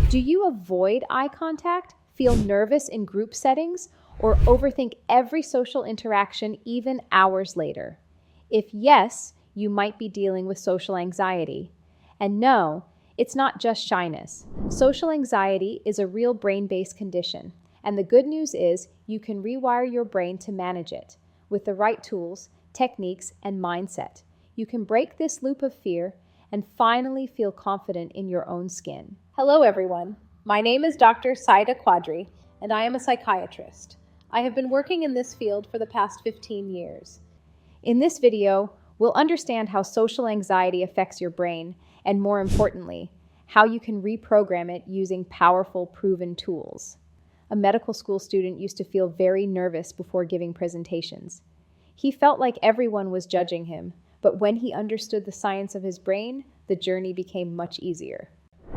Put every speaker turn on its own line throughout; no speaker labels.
Do you avoid eye contact, feel nervous in group settings, or overthink every social interaction even hours later? If yes, you might be dealing with social anxiety. And no, it's not just shyness. Social anxiety is a real brain-based condition, and the good news is you can rewire your brain to manage it. With the right tools, techniques, and mindset, you can break this loop of fear and finally feel confident in your own skin. Hello everyone, my name is Dr. Syeda Quadri, and I am a psychiatrist. I have been working in this field for the past 15 years. In this video, we'll understand how social anxiety affects your brain, and more importantly, how you can reprogram it using powerful, proven tools. A medical school student used to feel very nervous before giving presentations. He felt like everyone was judging him, but when he understood the science of his brain, the journey became much easier.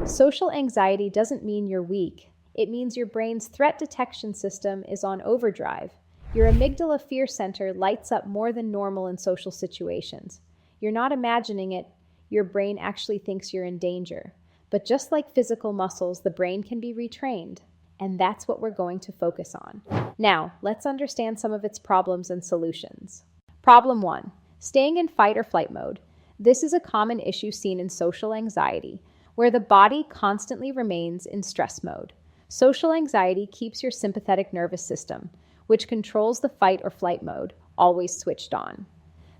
Social anxiety doesn't mean you're weak. It means your brain's threat detection system is on overdrive. Your amygdala fear center lights up more than normal in social situations. You're not imagining it, your brain actually thinks you're in danger. But just like physical muscles, the brain can be retrained. And that's what we're going to focus on. Now, let's understand some of its problems and solutions. Problem 1. Staying in fight or flight mode. This is a common issue seen in social anxiety, where the body constantly remains in stress mode. Social anxiety keeps your sympathetic nervous system, which controls the fight or flight mode, always switched on.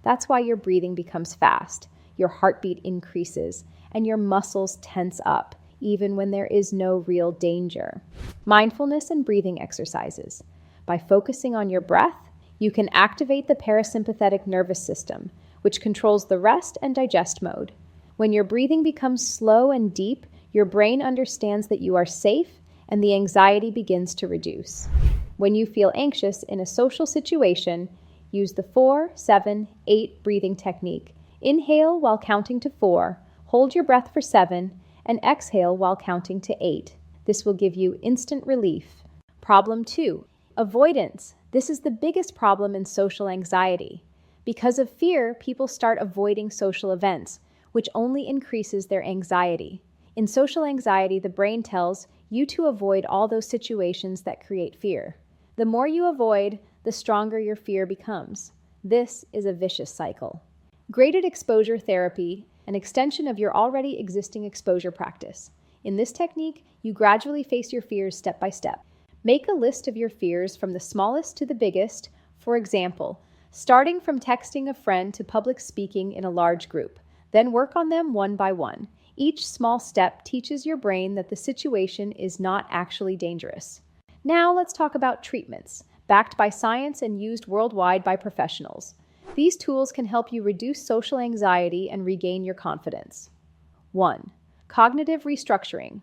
That's why your breathing becomes fast, your heartbeat increases, and your muscles tense up, even when there is no real danger. Mindfulness and breathing exercises. By focusing on your breath, you can activate the parasympathetic nervous system, which controls the rest and digest mode. When your breathing becomes slow and deep, your brain understands that you are safe and the anxiety begins to reduce. When you feel anxious in a social situation, use the 4-7-8 breathing technique. Inhale while counting to 4, hold your breath for 7, and exhale while counting to 8. This will give you instant relief. Problem 2. Avoidance. This is the biggest problem in social anxiety. Because of fear, people start avoiding social events, which only increases their anxiety. In social anxiety, the brain tells you to avoid all those situations that create fear. The more you avoid, the stronger your fear becomes. This is a vicious cycle. Graded exposure therapy, an extension of your already existing exposure practice. In this technique, you gradually face your fears step by step. Make a list of your fears from the smallest to the biggest, for example, starting from texting a friend to public speaking in a large group. Then work on them one by one. Each small step teaches your brain that the situation is not actually dangerous. Now let's talk about treatments, backed by science and used worldwide by professionals. These tools can help you reduce social anxiety and regain your confidence. 1. Cognitive restructuring.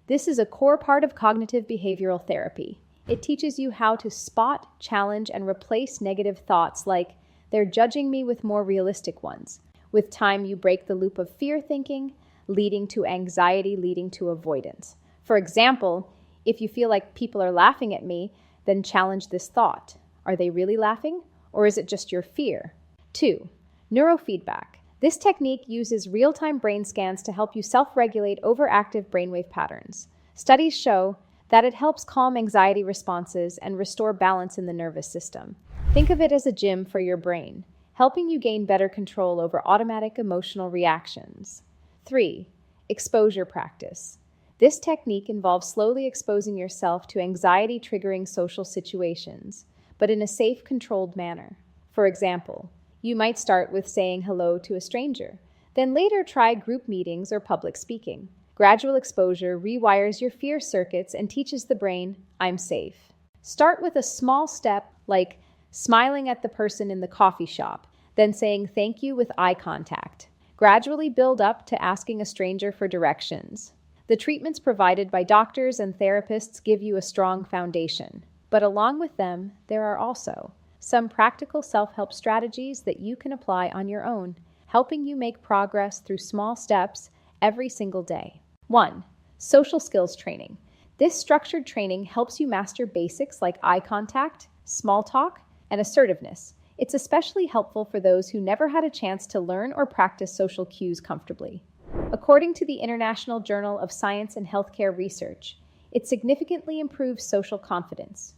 This is a core part of cognitive behavioral therapy. It teaches you how to spot, challenge, and replace negative thoughts like, "They're judging me," with more realistic ones. With time, you break the loop of fear thinking, leading to anxiety, leading to avoidance. For example, if you feel like people are laughing at me, then challenge this thought. Are they really laughing? Or is it just your fear? 2. Neurofeedback. This technique uses real-time brain scans to help you self-regulate overactive brainwave patterns. Studies show that it helps calm anxiety responses and restore balance in the nervous system. Think of it as a gym for your brain, helping you gain better control over automatic emotional reactions. 3. Exposure practice. This technique involves slowly exposing yourself to anxiety-triggering social situations, but in a safe, controlled manner. For example, you might start with saying hello to a stranger, then later try group meetings or public speaking. Gradual exposure rewires your fear circuits and teaches the brain, "I'm safe." Start with a small step like smiling at the person in the coffee shop, then saying thank you with eye contact. Gradually build up to asking a stranger for directions. The treatments provided by doctors and therapists give you a strong foundation. But along with them, there are also some practical self-help strategies that you can apply on your own, helping you make progress through small steps every single day. 1. Social skills training. This structured training helps you master basics like eye contact, small talk, and assertiveness. It's especially helpful for those who never had a chance to learn or practice social cues comfortably. According to the International Journal of Science and Healthcare Research, it significantly improves social confidence.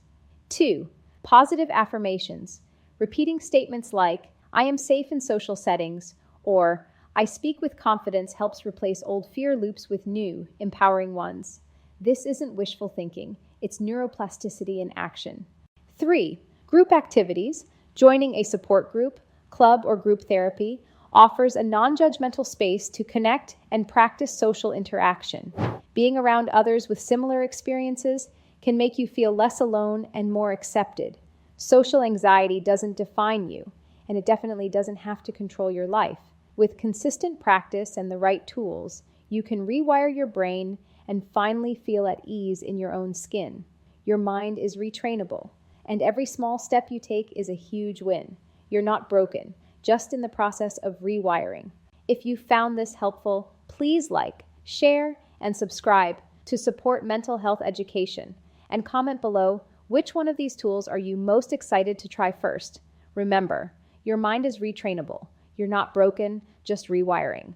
2. Positive affirmations. Repeating statements like, I am safe in social settings, or I speak with confidence helps replace old fear loops with new, empowering ones. This isn't wishful thinking, it's neuroplasticity in action. 3. Group activities. Joining a support group, club, or group therapy offers a non-judgmental space to connect and practice social interaction. Being around others with similar experiences can make you feel less alone and more accepted. Social anxiety doesn't define you, and it definitely doesn't have to control your life. With consistent practice and the right tools, you can rewire your brain and finally feel at ease in your own skin. Your mind is retrainable, and every small step you take is a huge win. You're not broken, just in the process of rewiring. If you found this helpful, please like, share, and subscribe to support mental health education. And comment below which one of these tools are you most excited to try first. Remember, your mind is retrainable. You're not broken, just rewiring.